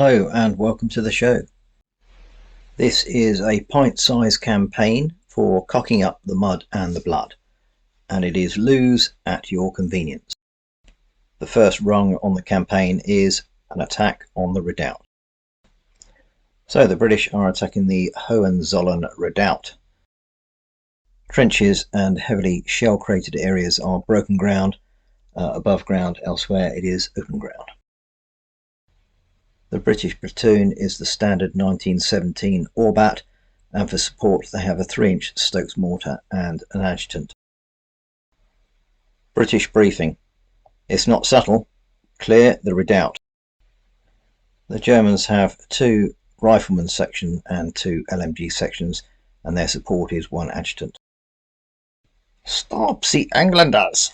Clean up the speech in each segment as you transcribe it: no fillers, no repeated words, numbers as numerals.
Hello and welcome to the show. This is a pint-sized campaign for cocking up the mud and the blood, and it is Loos at your convenience. The first rung on the campaign is an attack on the Redoubt. So the British are attacking the Hohenzollern Redoubt. Trenches and heavily shell-crated areas are broken ground. Above ground elsewhere it is open ground. The British platoon is the standard 1917 ORBAT, and for support they have a 3-inch Stokes mortar and an adjutant. British briefing. It's not subtle. Clear the Redoubt. The Germans have 2 rifleman sections and 2 LMG sections, and their support is 1 adjutant. Stop the Englanders!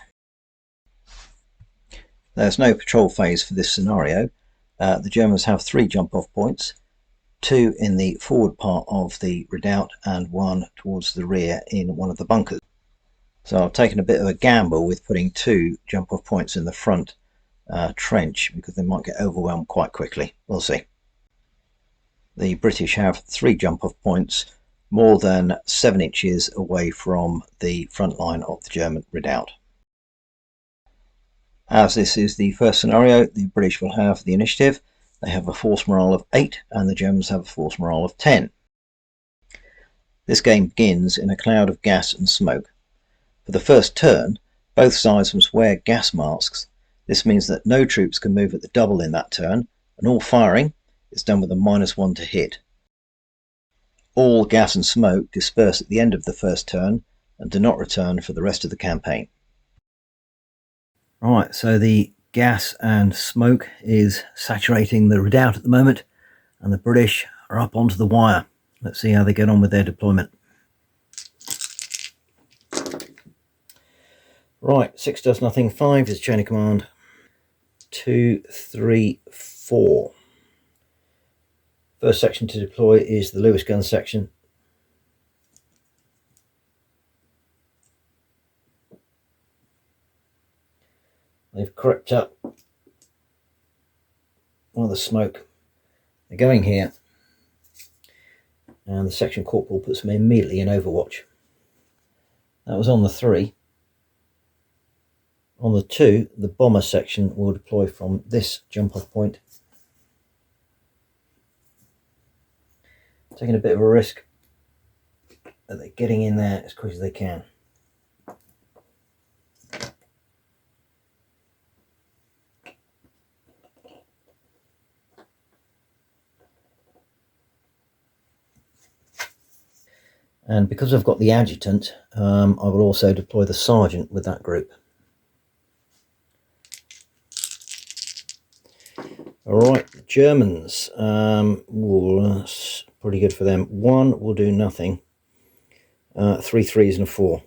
There's no patrol phase for this scenario. The Germans have 3 jump-off points, 2 in the forward part of the Redoubt and 1 towards the rear in one of the bunkers. So I've taken a bit of a gamble with putting 2 jump-off points in the front trench because they might get overwhelmed quite quickly. We'll see. The British have 3 jump-off points more than 7 inches away from the front line of the German Redoubt. As this is the first scenario, the British will have the initiative. They have a force morale of 8 and the Germans have a force morale of 10. This game begins in a cloud of gas and smoke. For the first turn, both sides must wear gas masks. This means that no troops can move at the double in that turn, and all firing is done with a -1 to hit. All gas and smoke disperse at the end of the first turn and do not return for the rest of the campaign. Right, so the gas and smoke is saturating the Redoubt at the moment, and the British are up onto the wire. Let's see how they get on with their deployment. Right, 6 does nothing, 5 is chain of command, 2, 3, 4. First section to deploy is the Lewis gun section. They've crept up while the smoke. They're going here, and the section corporal puts them immediately in overwatch. That was on the 3. On the 2, the bomber section will deploy from this jump-off point. Taking a bit of a risk that they're getting in there as quick as they can. And because I've got the adjutant, I will also deploy the sergeant with that group. Alright, the Germans, that's pretty good for them. 1 will do nothing, 3 3s and a 4.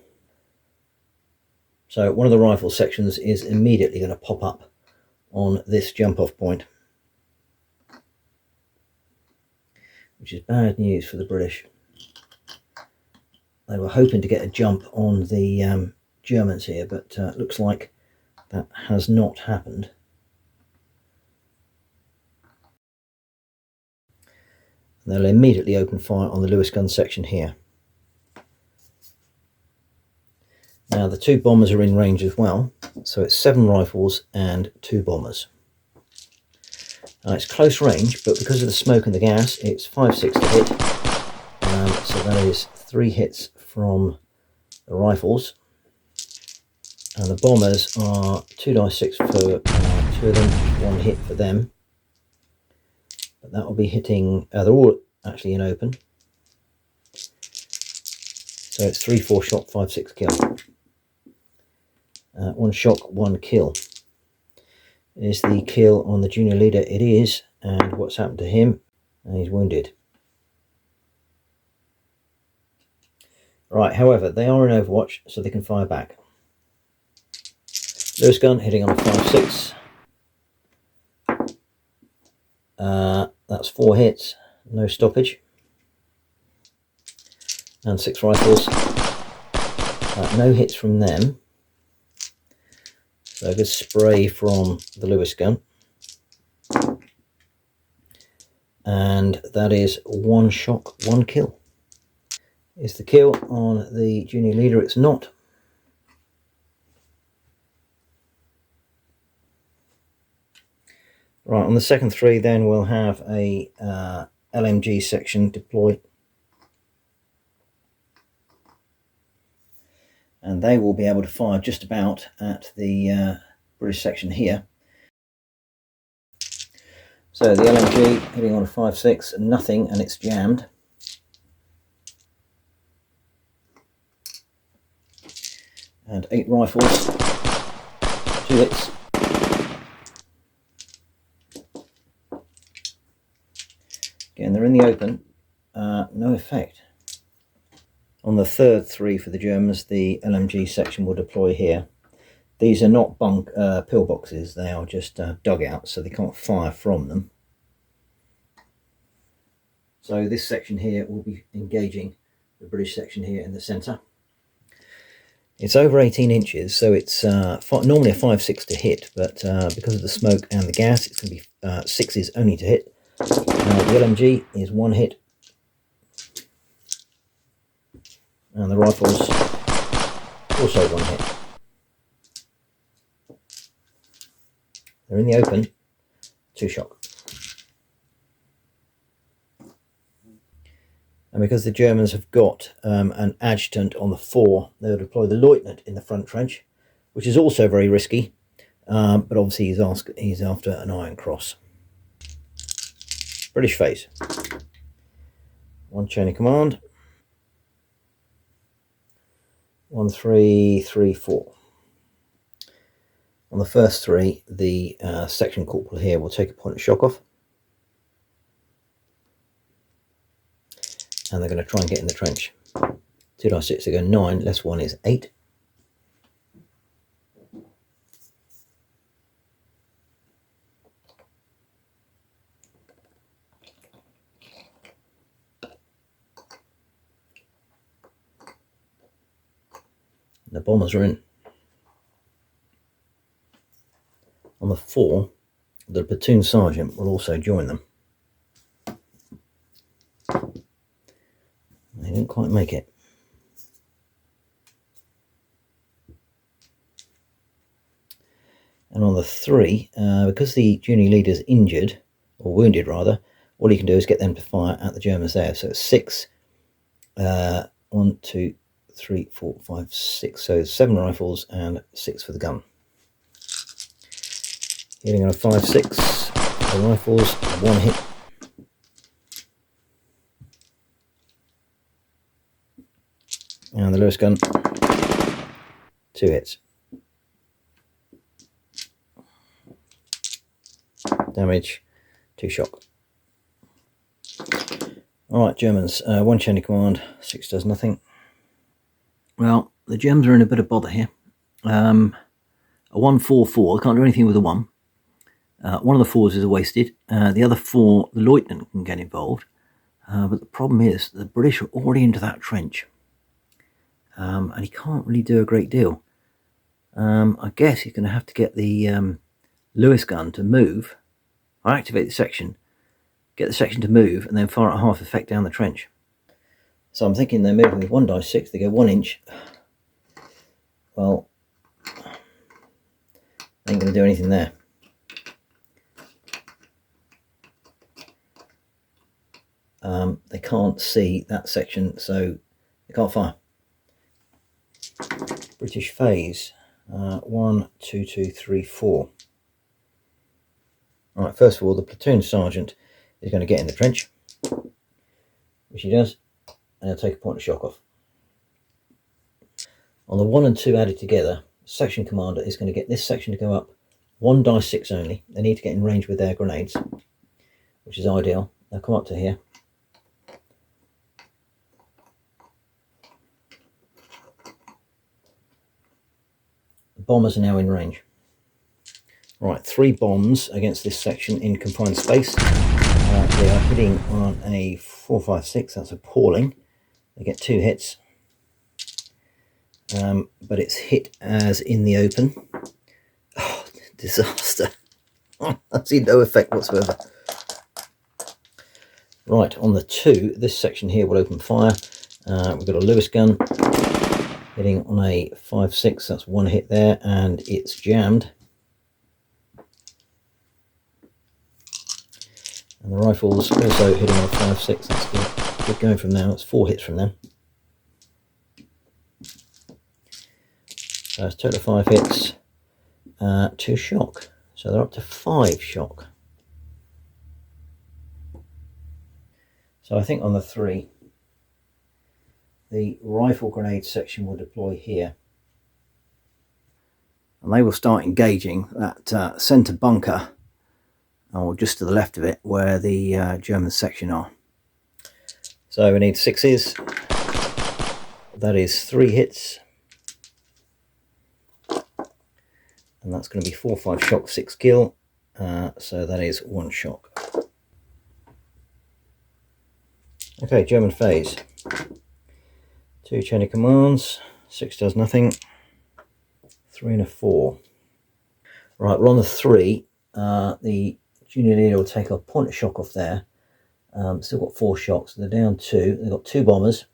So one of the rifle sections is immediately going to pop up on this jump-off point, which is bad news for the British. They were hoping to get a jump on the Germans here, but looks like that has not happened. And they'll immediately open fire on the Lewis gun section here. Now the 2 bombers are in range as well, so it's 7 rifles and 2 bombers. It's close range, but because of the smoke and the gas, it's 5-6 to hit. So that is 3 hits from the rifles, and the bombers are 2d6 for 2 of them, 1 hit for them, but that will be hitting, they're all actually in open, so it's 3-4 shot, 5-6 kill. 1 shock, 1 kill. Is the kill on the junior leader? It is, and what's happened to him? He's wounded. Right, however, they are in overwatch, so they can fire back. Lewis gun hitting on a 5-6. That's 4 hits, no stoppage. And 6 rifles. No hits from them. So a good spray from the Lewis gun. and that is 1 shock, 1 kill. Is the kill on the junior leader? It's not. Right, on the second 3 then we'll have a LMG section deployed, and they will be able to fire just about at the British section here. So the LMG hitting on a 5.6, nothing, and it's jammed. And 8 rifles, 2 hits. Again, they're in the open, no effect. On the third 3 for the Germans, the LMG section will deploy here. These are not pillboxes, they are just dugouts, so they can't fire from them. So this section here will be engaging the British section here in the centre. It's over 18 inches, so it's normally a 5.6 to hit, but because of the smoke and the gas, it's going to be 6s only to hit. The LMG is 1 hit, and the rifles also 1 hit. They're in the open, 2 shock. And because the Germans have got an adjutant on the 4, they'll deploy the lieutenant in the front trench, which is also very risky, but obviously he's after an Iron Cross. British phase. 1 chain of command. 1, 3, 3, 4. On the first 3, the section corporal here will take a point of shock off, and they're going to try and get in the trench. 2 dice 6, they go 9, less 1 is 8. And the bombers are in. On the 4, the platoon sergeant will also join them. They didn't quite make it. And on the 3, because the junior leader is injured, or wounded rather, all you can do is get them to fire at the Germans there. So it's 6, 1, 2, 3, 4, 5, 6. So 7 rifles and 6 for the gun. Hitting on a 5.6, the rifles, 1 hit. And the Loos gun, 2 hits. Damage, 2 shock. Alright, Germans, 1 chain of command, 6 does nothing. Well, the Germans are in a bit of bother here. A 1-4-4, they can't do anything with a 1. One of the 4s is wasted. The other 4, the lieutenant can get involved. But the problem is, the British are already into that trench. And he can't really do a great deal. I guess he's going to have to get the Loos gun to move, or activate the section, get the section to move, and then fire at half effect down the trench. So I'm thinking they're moving with 1 dice 6, they go 1 inch. Well, they ain't going to do anything there. They can't see that section, so they can't fire. British phase, 1, 2, 2, 3, 4. Alright, first of all, the platoon sergeant is going to get in the trench, which he does, and he'll take a point of shock off. On the 1 and 2 added together, section commander is going to get this section to go up 1 dice 6 only. They need to get in range with their grenades, which is ideal. They'll come up to here. The bombers are now in range. Right, 3 bombs against this section in confined space. They are hitting on a 4.56, that's appalling. They get 2 hits. But it's hit as in the open. Oh, disaster. I see no effect whatsoever. Right, on the 2, this section here will open fire. We've got a Lewis gun hitting on a 5.6, that's one hit there, and it's jammed. And the rifle's also hitting on a 5.6, that's good going from now, it's 4 hits from them. So it's total of 5 hits, 2 shock, so they're up to 5 shock. So I think on the 3, the rifle grenade section will deploy here. And they will start engaging that centre bunker, or just to the left of it, where the German section are. So we need 6s. That is 3 hits. And that's going to be 4, 5 shock, 6 kill. So that is 1 shock. Okay, German phase. 2 chain of commands, 6 does nothing, 3 and a 4. Right, we're on the 3. The junior leader will take a point of shock off there. Still got 4 shocks, so they're down 2. They've got 2 bombers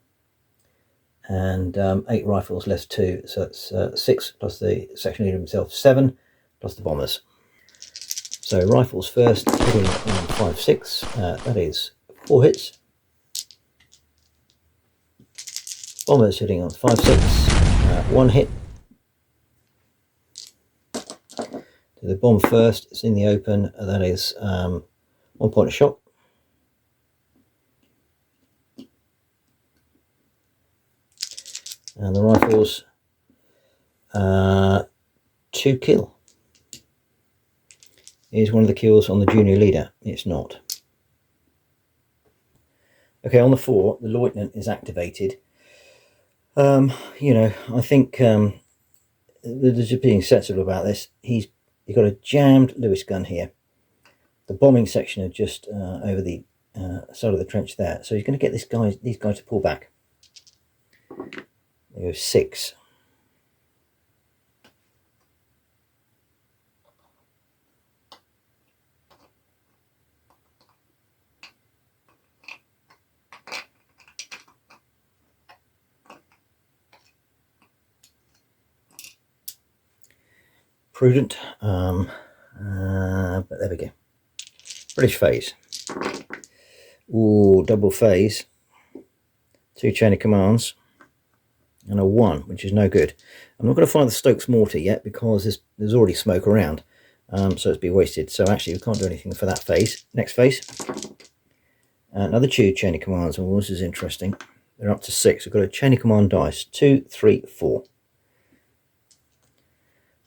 and 8 rifles, less 2, so that's 6 plus the section leader himself, 7 plus the bombers. So rifles first, hitting on 5.6, that is 4 hits. Bombers hitting on 5.6, 1 hit. Do the bomb first, it's in the open, that is 1 point of shock. And the rifles, 2 kill. Is one of the kills on the junior leader? It's not. Okay, on the 4, the lieutenant is activated. You know, I think just being sensible about this, he's got a jammed Lewis gun here. The bombing section are just over the side of the trench there, so he's going to get these guys to pull back. There goes 6. Prudent, but there we go. British phase. Ooh, double phase. 2 chain of commands and a 1, which is no good. I'm not going to fire the Stokes mortar yet because there's already smoke around, so it's be wasted. So actually we can't do anything for that phase. Next phase. Another 2 chain of commands, and this is interesting. They're up to 6. We've got a chain of command dice. 2, 3, 4.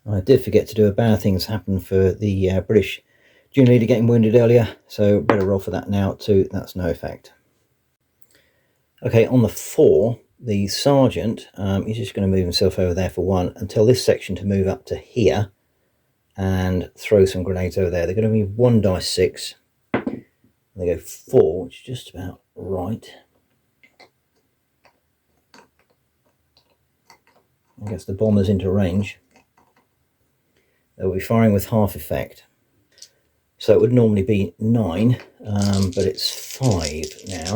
I did forget to do a bad things happen for the British junior leader getting wounded earlier, so better roll for that now. 2, that's no effect. Okay, on the 4, the sergeant, he's just going to move himself over there for 1 and tell this section to move up to here and throw some grenades over there. They're going to be 1 dice 6. And they go 4, which is just about right. I guess the bomber's into range. They'll be firing with half effect. So it would normally be 9, but it's 5 now.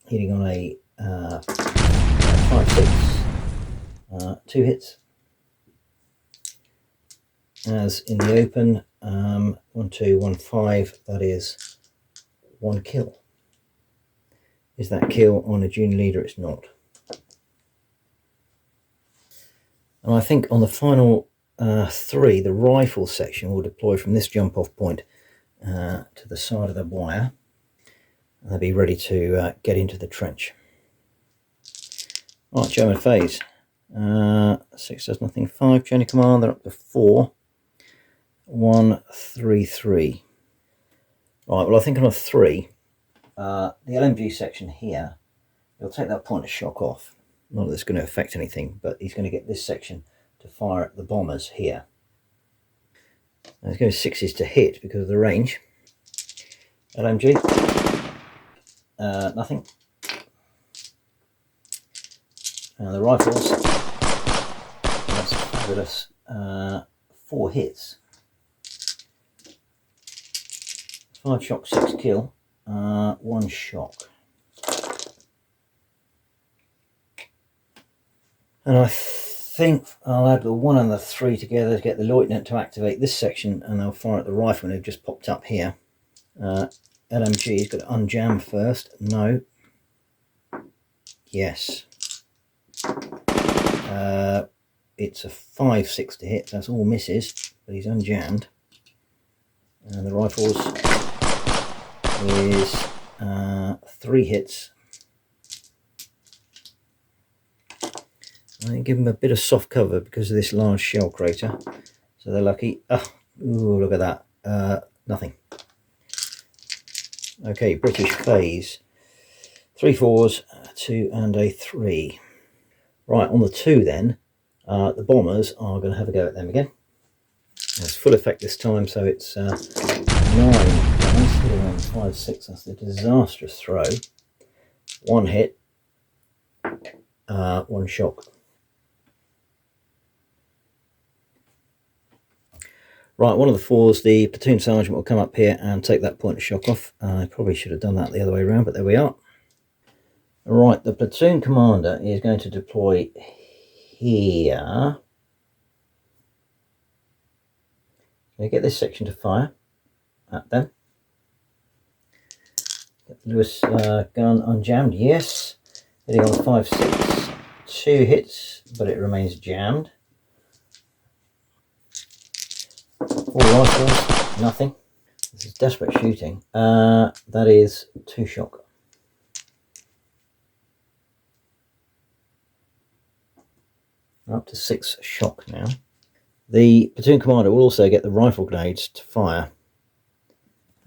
Hitting on a 5.6, 2 hits. As in the open, 1, 2, 1, 5, that is 1 kill. Is that kill on a junior leader? It's not. And I think on the final 3, the rifle section will deploy from this jump off point to the side of the wire. And they'll be ready to get into the trench. Right, German phase. 6 does nothing. 5 chain of command, they're up to 4. 1, 3, 3. Right, well I think on a 3, the LMG section here, he'll take that point of shock off. Not that it's going to affect anything, but he's going to get this section to fire at the bombers here. And it's going 6s to hit because of the range. LMG, nothing. And the rifles, that's fabulous. 4 hits. 5 shock, 6 kill. 1 shock. And I think I'll add the 1 and the 3 together to get the lieutenant to activate this section, and I'll fire at the rifleman who just popped up here. LMG's got to unjam first. No. Yes. It's a 5-6 to hit. That's all misses, but he's unjammed. And the rifles is 3 hits. I give them a bit of soft cover because of this large shell crater, so they're lucky. Oh, ooh, look at that. Nothing. Okay, British phase. 3 4s, 2 and a 3. Right, on the 2 then, the bombers are going to have a go at them again. It's full effect this time, so it's 9 dice, 5 6. That's a disastrous throw. 1 hit, 1 shock. Right, one of the 4s, the platoon sergeant will come up here and take that point of shock off. I probably should have done that the other way around, but there we are. Right, the platoon commander is going to deploy here. Going to get this section to fire at them. Get the Loos gun unjammed, yes. Hitting on 5 6. 2 hits, but it remains jammed. 4 rifles, nothing. This is desperate shooting. That is 2 shock. We're up to 6 shock now. The platoon commander will also get the rifle grenades to fire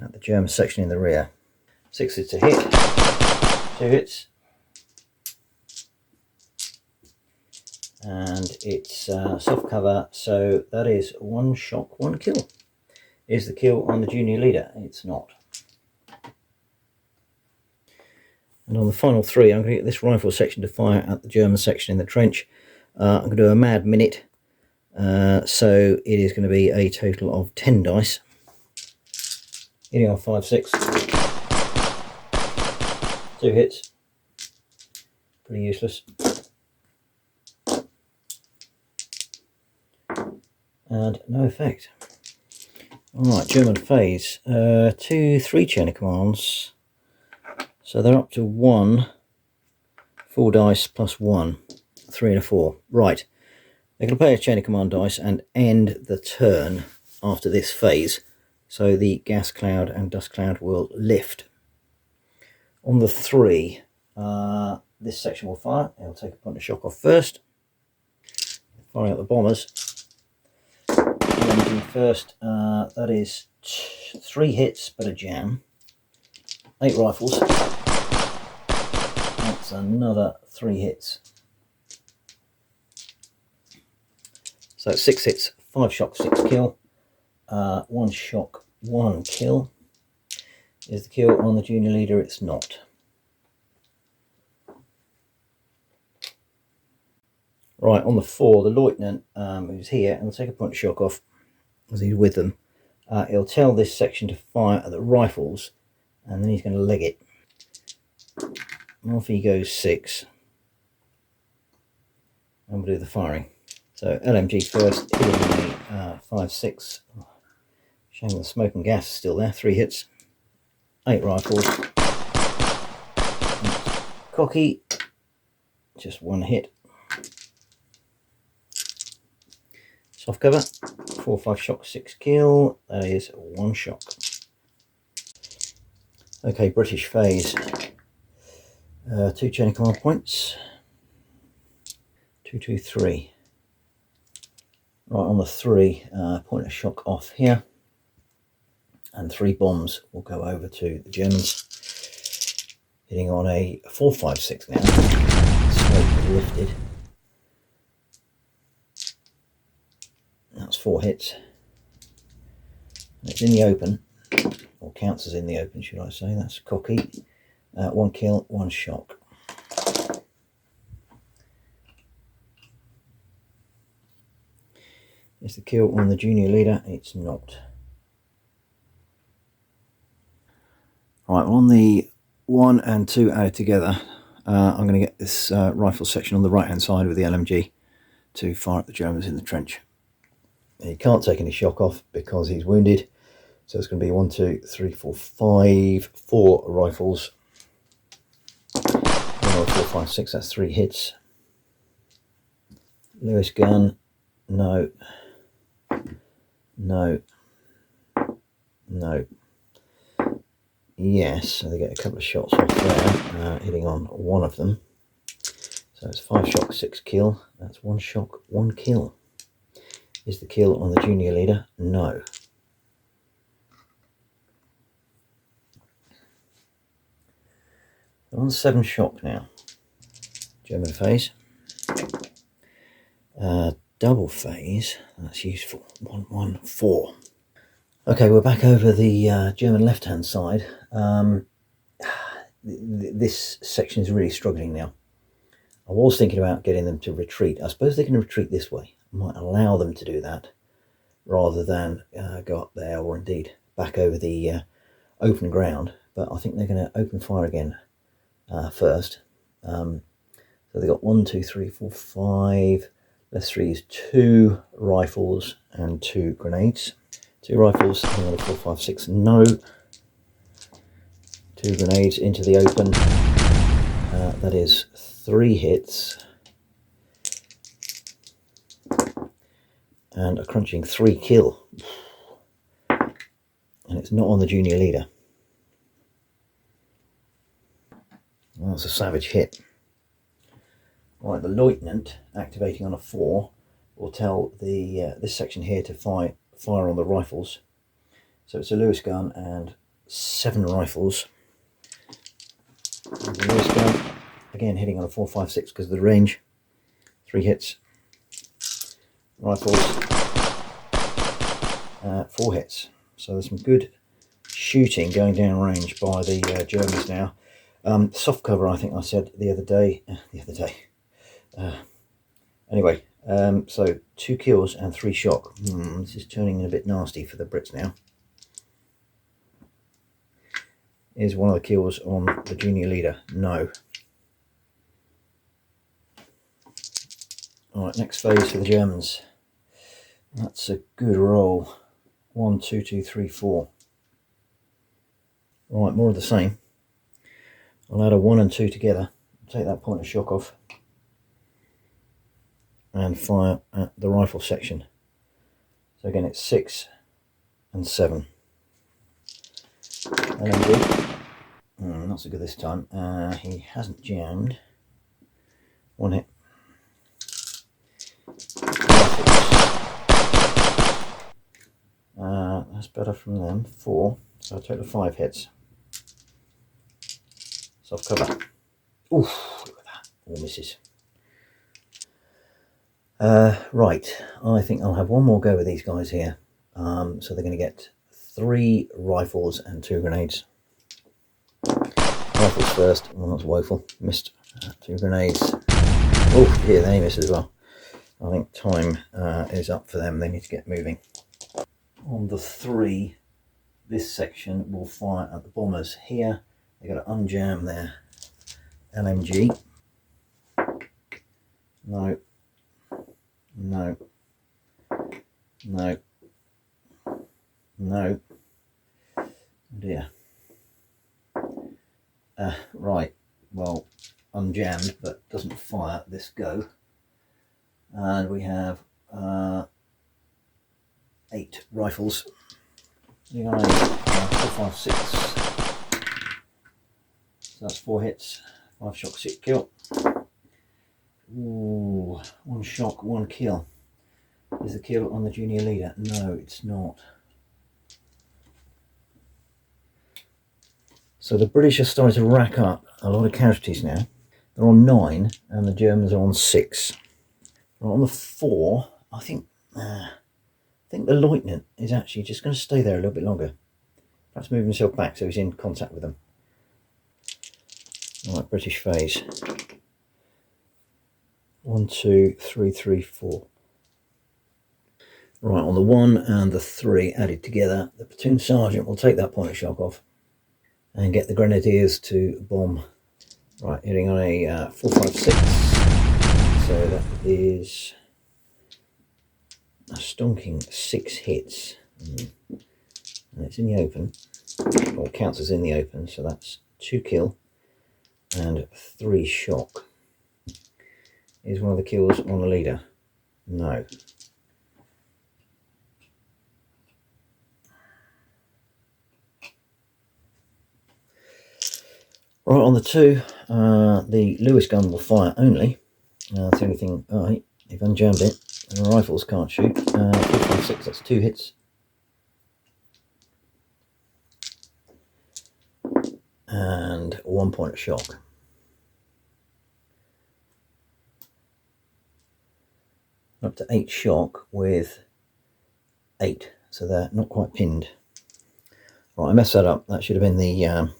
at the German section in the rear. 6 hits a hit, 2 hits. And it's soft cover, so that is 1 shock, 1 kill. Is the kill on the junior leader? It's not. And on the final 3, I'm going to get this rifle section to fire at the German section in the trench. I'm going to do a mad minute, so it is going to be a total of 10 dice. Hitting on 5 6. 2 hits. Pretty useless. And no effect. Alright, German phase. 2 3 chain of commands. So they're up to 1. 4 dice plus 1. 3 and a 4. Right. They're going to play a chain of command dice and end the turn after this phase. So the gas cloud and dust cloud will lift. On the 3, this section will fire. It'll take a point of shock off first. Firing out the bombers. LMG first, that is 3 hits but a jam. 8 rifles. That's another 3 hits. So 6 hits, 5 shock, 6 kill. 1 shock, 1 kill. Is the kill on the junior leader? It's not. Right, on the 4, the lieutenant who's here, and will take a point of shock off as he's with them. He'll tell this section to fire at the rifles, and then he's going to leg it. Off he goes 6. And we'll do the firing. So LMG first, hitting me 5 6. Shame the smoke and gas is still there. 3 hits. 8 rifles. Cocky. Just 1 hit. Soft cover. 4 5 shock, 6 kill. That is 1 shock. Okay, British phase. 2 chain of command points. 2 2 3. Right, on the 3, point of shock off here. And 3 bombs will go over to the Germans. Hitting on a 4 5 6 now. Smoke is lifted. That's 4 hits. It's in the open, or counts as in the open, should I say. That's cocky. 1 kill, 1 shock. Is the kill on the junior leader? It's not. Right, well, on the 1 and 2 added together, I'm going to get this rifle section on the right hand side with the LMG to fire at the Germans in the trench. He can't take any shock off because he's wounded, so it's going to be 1, 2, 3, 4, 5, 4 rifles. 1, 4, 5, 6, that's 3 hits. Lewis gun, no, no, no. Yes, so they get a couple of shots off there, hitting on one of them. So it's 5 shock, 6 kill. That's 1 shock, 1 kill. Is the kill on the junior leader? No. They're on 7 shock now. German phase. Double phase, that's useful. 1, 1, 4. Okay, we're back over the German left-hand side. This section is really struggling now. I was thinking about getting them to retreat. I suppose they can retreat this way. I might allow them to do that rather than go up there, or indeed back over the open ground. But I think they're going to open fire again first. So they've got 1, 2, 3, 4, 5. Less 3 is 2 rifles and 2 grenades. 2 rifles, 1, 4, 5, 6, no. 2 grenades into the open. That is 3 hits. And a crunching 3 kill. And it's not on the junior leader. Well, that's a savage hit. Right, the lieutenant activating on a 4 will tell the this section here to fire on the rifles. So it's a Lewis gun and 7 rifles. And the Lewis gun again hitting on a 4, 5, 6 because of the range. 3 hits. Rifles 4 hits. So there's some good shooting going down range by the Germans now. Soft cover, I think I said the other day. Anyway, so 2 kills and 3 shock. This is turning a bit nasty for the Brits now. Is one of the kills on the junior leader? No. Alright, next phase for the Germans. That's a good roll. 1, 2, 2, 3, 4. Right, more of the same. I'll add a 1 and 2 together. Take that point of shock off. And fire at the rifle section. So again, it's 6 and 7. LMG. Not so good this time. He hasn't jammed. 1 hit. That's better from them. 4. So a total of 5 hits. Soft cover. Oof, look at that. All misses. Right, I think I'll have one more go with these guys here. So they're going to get 3 rifles and 2 grenades. Rifles first. Well, that's woeful. Missed. 2 grenades. Oh, here they miss as well. I think time is up for them. They need to get moving. On the 3, this section will fire at the bombers here. They've got to unjam their LMG. No. No. No. No. Oh dear. Right, well, unjammed but doesn't fire this go. And we have 8 rifles. 4, 5, 6. So that's 4 hits, 5 shock, 6 kill. Ooh, 1 shock, 1 kill. Is the kill on the junior leader? No, it's not. So the British are starting to rack up a lot of casualties now. They're on 9 and the Germans are on 6. Right, on the 4, I think the lieutenant is actually just going to stay there a little bit longer. Perhaps move himself back so he's in contact with them. Right, British phase. 1, 2, 3, 3, 4. Right, on the 1 and the 3 added together, the platoon sergeant will take that point of shock off. and get the grenadiers to bomb. Right, hitting on a 456, so that is a stonking 6 hits, and it's in the open, or counts as in the open, so that's 2 kill and 3 shock. Is one of the kills on the leader? No. Right, on the 2, the Lewis gun will fire only. That's the only thing. Alright, they've unjammed it. And the rifles can't shoot. 456, that's 2 hits. And 1 point of shock. Up to 8 shock with 8, so they're not quite pinned. Right, I messed that up. That should have been the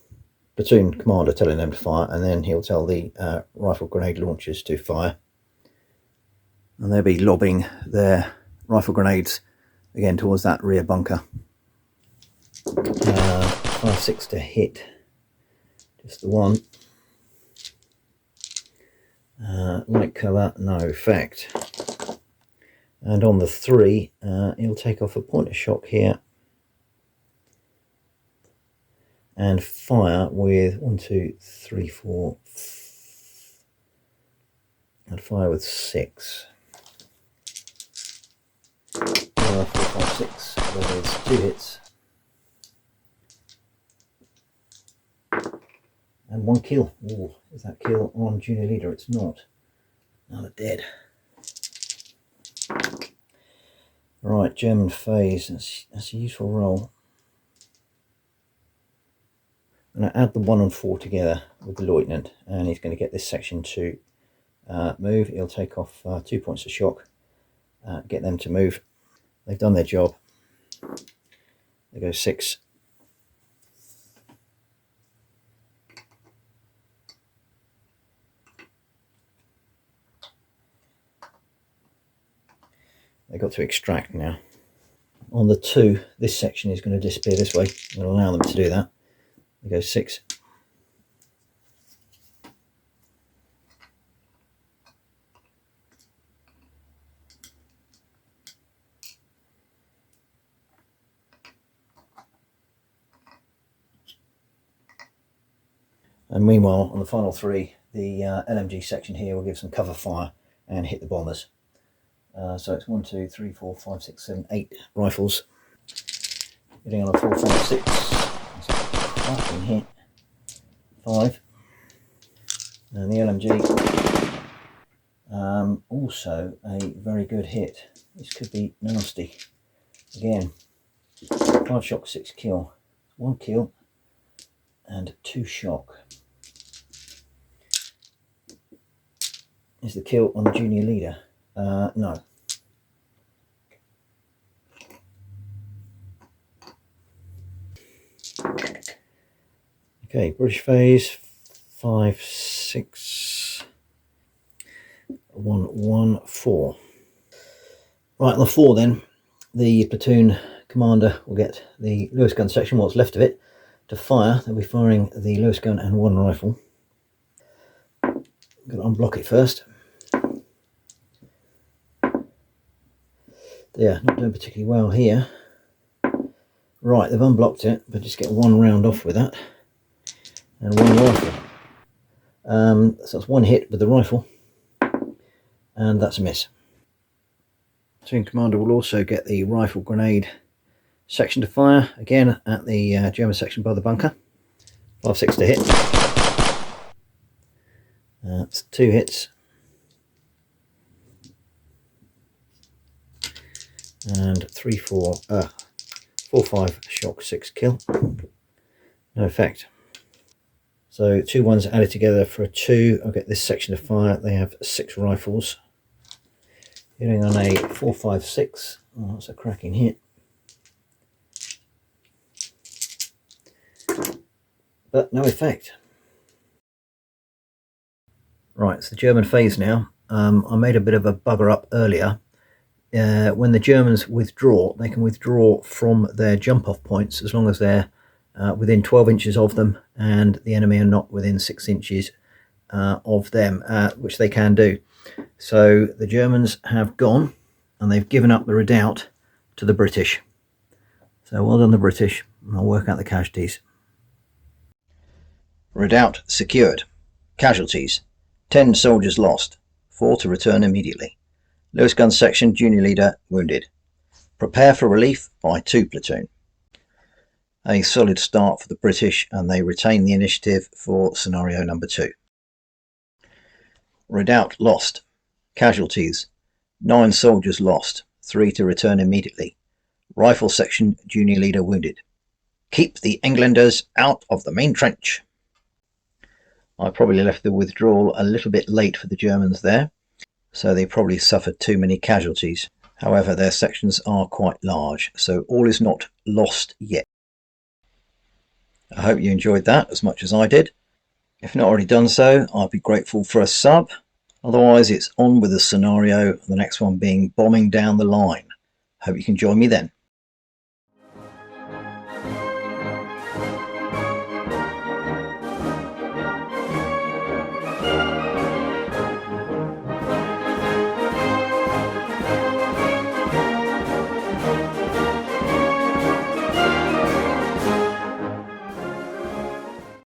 platoon commander telling them to fire, and then he'll tell the rifle grenade launchers to fire. And they'll be lobbing their rifle grenades again towards that rear bunker. 5-6 to hit. Just the one. Light cover, no effect. And on the 3, he'll take off a point of shock here and fire with 1, 2, 3, 4, and fire with 6. 4, 5, 6. That is 2 hits and 1 kill. Ooh, is that kill on junior leader? It's not. Now they're dead. Right, German phase. That's a useful roll. I'm going to add the 1 and 4 together with the lieutenant, and he's going to get this section to move. He'll take off 2 points of shock, get them to move. They've done their job. They go 6. They've got to extract now. On the 2, this section is going to disappear this way. I'm going to allow them to do that. They go 6. And meanwhile, on the final 3, the LMG section here will give some cover fire and hit the bombers. So it's 1, 2, 3, 4, 5, 6, 7, 8 rifles. Hitting on a 4, 5, 6. That's a cracking hit. 5. And the LMG, also a very good hit. This could be nasty. Again, 5 shock, 6 kill. 1 kill and 2 shock. Is the kill on the junior leader? No. Okay, British phase 5, 6, 1, 1, 4. Right, on the 4 then, the platoon commander will get the Lewis gun section, what's left of it, to fire. They'll be firing the Lewis gun and 1 rifle. Got to unblock it first. Yeah, not doing particularly well here. Right, they've unblocked it, but just get 1 round off with that. And 1 rifle. So that's 1 hit with the rifle. And that's a miss. Platoon commander will also get the rifle grenade section to fire. Again, at the German section by the bunker. 5, 6 to hit. That's 2 hits. And 3, 4, 4, 5 shock, 6 kill. No effect. So 2 ones added together for a 2. I'll get this section to fire. They have 6 rifles. Hitting on a 4, 5, 6. Oh, that's a cracking hit. But no effect. Right, it's the German phase now. I made a bit of a bugger up earlier. When the Germans withdraw, they can withdraw from their jump off points as long as they're within 12 inches of them, and the enemy are not within 6 inches of them, which they can do. So the Germans have gone and they've given up the Redoubt to the British. So well done the British, and I'll work out the casualties. Redoubt secured. Casualties: 10 soldiers lost, 4 to return immediately. Lewis gun section junior leader wounded. Prepare for relief by 2 platoon. A solid start for the British, and they retain the initiative for scenario number 2. Redoubt lost. Casualties: 9 soldiers lost, 3 to return immediately. Rifle section junior leader wounded. Keep the Englanders out of the main trench. I probably left the withdrawal a little bit late for the Germans there, so they probably suffered too many casualties. However, their sections are quite large, so all is not lost yet. I hope you enjoyed that as much as I did. If not already done so, I'd be grateful for a sub. Otherwise, it's on with the scenario, the next one being bombing down the line. Hope you can join me then.